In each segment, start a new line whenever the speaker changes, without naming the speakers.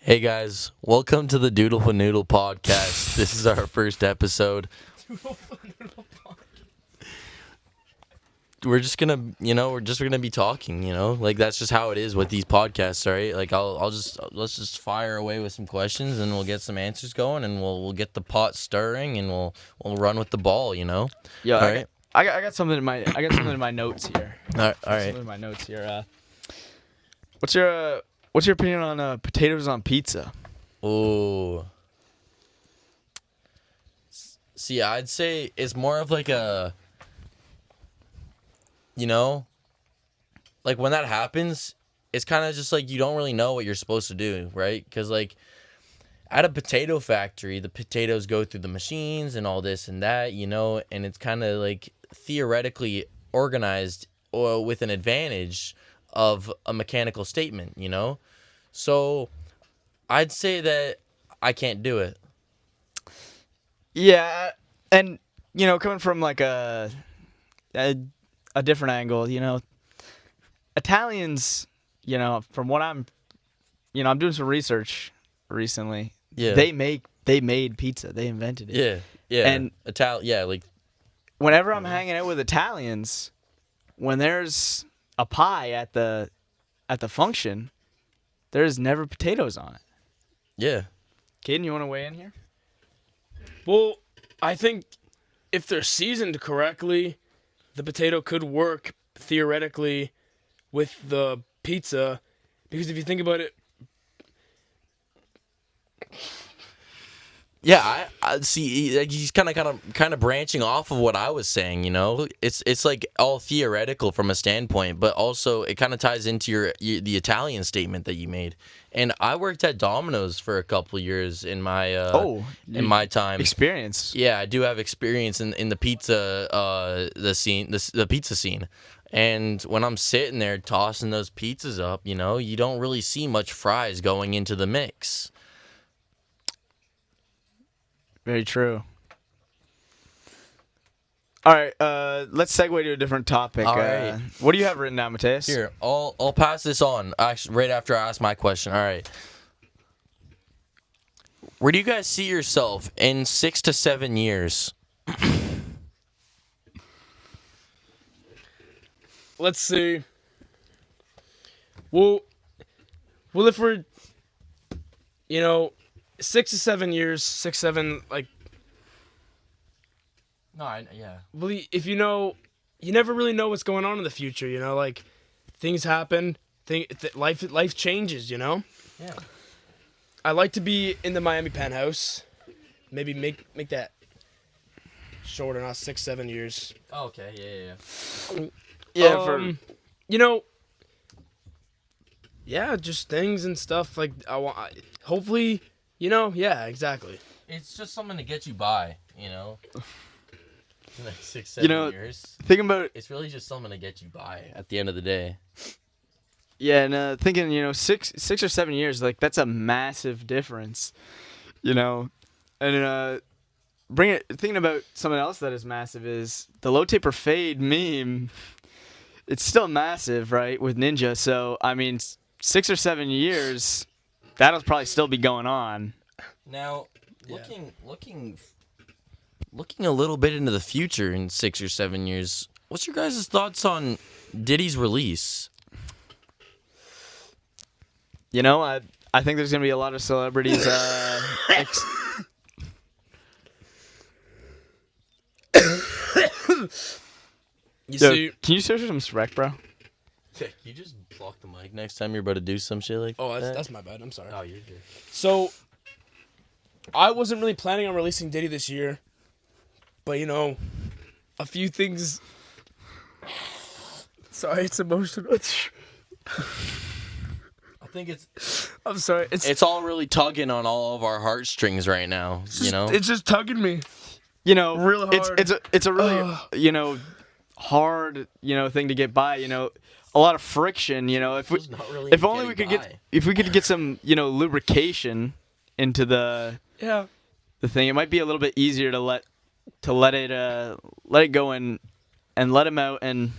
Hey guys, welcome to the Doodle Fanoodle podcast. This is our first episode. We're just gonna be talking, like that's just how it is with these podcasts, right? Like let's just fire away with some questions and we'll get some answers going and we'll get the pot stirring and we'll run with the ball.
Yeah,
All right,
I got something in my notes here.
all right.
Something in my notes here. What's your opinion on potatoes on pizza?
Oh, see, I'd say it's more of like you know, like when that happens, it's kind of just like you don't really know what you're supposed to do, right? Because like at a potato factory, the potatoes go through the machines and all this and that, and it's kind of like theoretically organized or with an advantage of a mechanical statement. So I'd say that I can't do it.
Yeah, and coming from like a different angle, Italians, from what I'm doing some research recently.
Yeah.
They made pizza. They invented it.
Yeah, yeah,
And
yeah, like
whenever I'm hanging out with Italians, when there's a pie at the function, there's never potatoes on it.
yeah,
Caden, you want to weigh in here?
Well, I think if they're seasoned correctly, the potato could work theoretically with the pizza. Because if you think about it,
yeah. I see. Like, he's kind of branching off of what I was saying. It's like all theoretical from a standpoint, but also it kind of ties into the Italian statement that you made. And I worked at Domino's for a couple years in my in my time.
Experience.
Yeah, I do have experience in the pizza the pizza scene. And when I'm sitting there tossing those pizzas up, you don't really see much fries going into the mix.
Very true. All right, let's segue to a different topic.
All right.
What do you have written down, Mateus?
Here, I'll pass this on right after I ask my question. All right. Where do you guys see yourself in 6 to 7 years?
let's see. Well, if we're, 6 to 7 years, 6, 7, like,
No, yeah.
well, if you never really know what's going on in the future, like, things happen, life changes,
Yeah.
I like to be in the Miami penthouse, maybe make that shorter, not 6, 7 years.
Oh, okay. Yeah.
Yeah,
Yeah, just things and stuff like hopefully, yeah, exactly.
It's just something to get you by, The next 6, 7 years.
thinking about
It's really just something to get you by at the end of the day.
thinking 6 or 7 years, like that's a massive difference, and thinking about something else that is massive is the low taper fade meme. It's still massive, right, with Ninja. So I mean, 6 or 7 years, that'll probably still be going on.
Now,
Yeah.
looking a little bit into the future in 6 or 7 years, what's your guys' thoughts on Diddy's release?
I think there's gonna be a lot of celebrities.
You see,
Can you search some spec, bro?
Can you just block the mic next time you're about to do some shit like that?
that's my bad. I'm sorry.
Oh, you're good.
So, I wasn't really planning on releasing Diddy this year, but a few things. Sorry, it's emotional.
I think
I'm sorry.
it's all really tugging on all of our heartstrings right now,
It's just tugging me.
Real
hard.
It's a really hard thing to get by. A lot of friction. If only we could get some lubrication into the thing, it might be a little bit easier to let it go and let him out and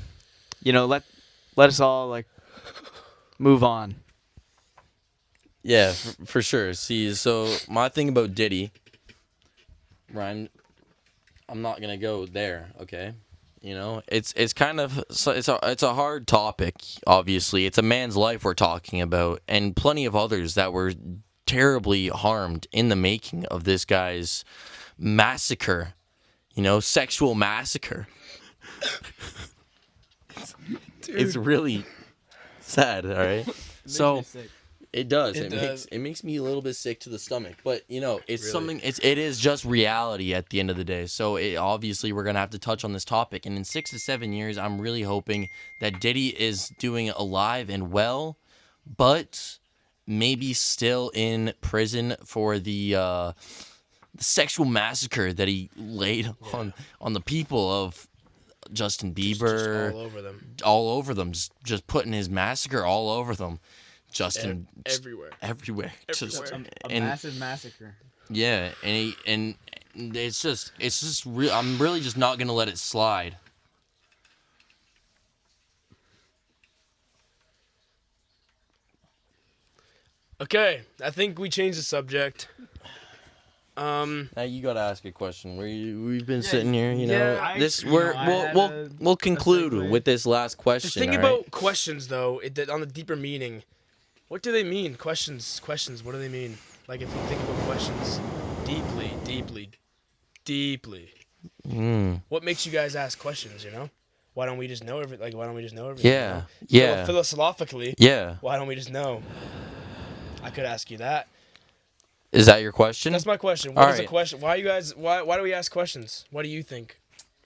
let us all like move on.
Yeah, for sure. See, so my thing about Diddy, Ryan, I'm not gonna go there. Okay, you know, it's kind of it's a hard topic. Obviously, it's a man's life we're talking about, and plenty of others that were terribly harmed in the making of this guy's massacre. You know, sexual massacre. It's really sad. All right, so. It does. It makes me a little bit sick to the stomach. But you know, it's really something. It is just reality at the end of the day. So obviously we're gonna have to touch on this topic. And in 6 to 7 years, I'm really hoping that Diddy is doing alive and well, but maybe still in prison for the sexual massacre that he laid on the people of Justin Bieber.
Just all over them.
All over them. Just putting his massacre all over them. Justin everywhere. Just
a massive massacre.
Yeah, and it's just real. I'm really just not gonna let it slide.
Okay, I think we changed the subject.
Now you gotta ask a question. We've been sitting here, you know. We'll conclude with this last question.
The thing about questions, though, on the deeper meaning. What do they mean? Questions. What do they mean? Like, if you think about questions deeply. What makes you guys ask questions? You know, why don't we just know everything? Why don't we just know everything?
Yeah,
you know? Philosophically.
Yeah.
Why don't we just know? I could ask you that.
Is that your question?
That's my question. What is a question? Why you guys? Why do we ask questions? What do you think?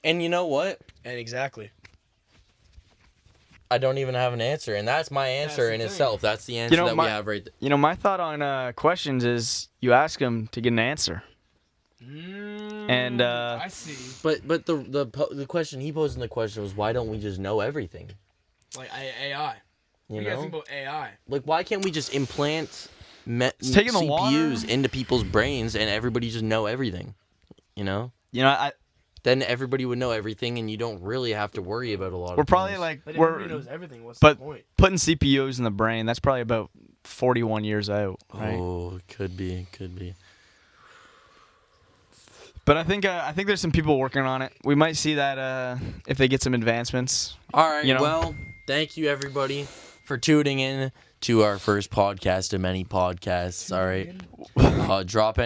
And you know what?
And exactly.
I don't even have an answer, and that's my answer in itself. That's the answer that we have right there.
You know, my thought on questions is you ask them to get an answer. And
I see.
But the question he posed in the question was, why don't we just know everything?
Like AI.
You
guys think about AI?
Like, why can't we just implant CPUs into people's brains and everybody just know everything? You know. Then everybody would know everything, and you don't really have to worry about a lot of things.
We're probably like
but everybody knows everything. What's the point?
Putting CPUs in the brain, that's probably about 41 years out, right?
Oh, could be.
But I think there's some people working on it. We might see that if they get some advancements.
All right. Well, thank you everybody for tuning in to our first podcast of many podcasts. All right. Drop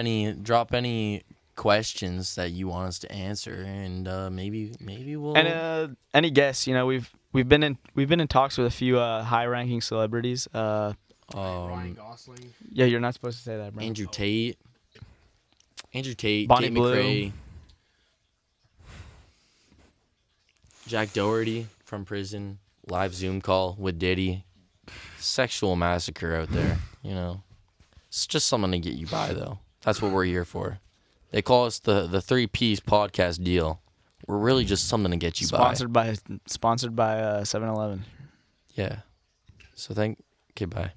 any questions that you want us to answer, and maybe we'll.
And any guests, you know, we've been in talks with a few high-ranking celebrities.
Ryan Gosling.
Yeah, you're not supposed to say that, bro.
Andrew Tate,
Bonnie
Tate
Blue.
McRae, Jack Doherty from prison, live Zoom call with Diddy, sexual massacre out there. You know, it's just something to get you by, though. That's what we're here for. They call us the 3-piece podcast deal. We're really just something to get you
Sponsored by 7-Eleven.
Yeah. So okay, bye.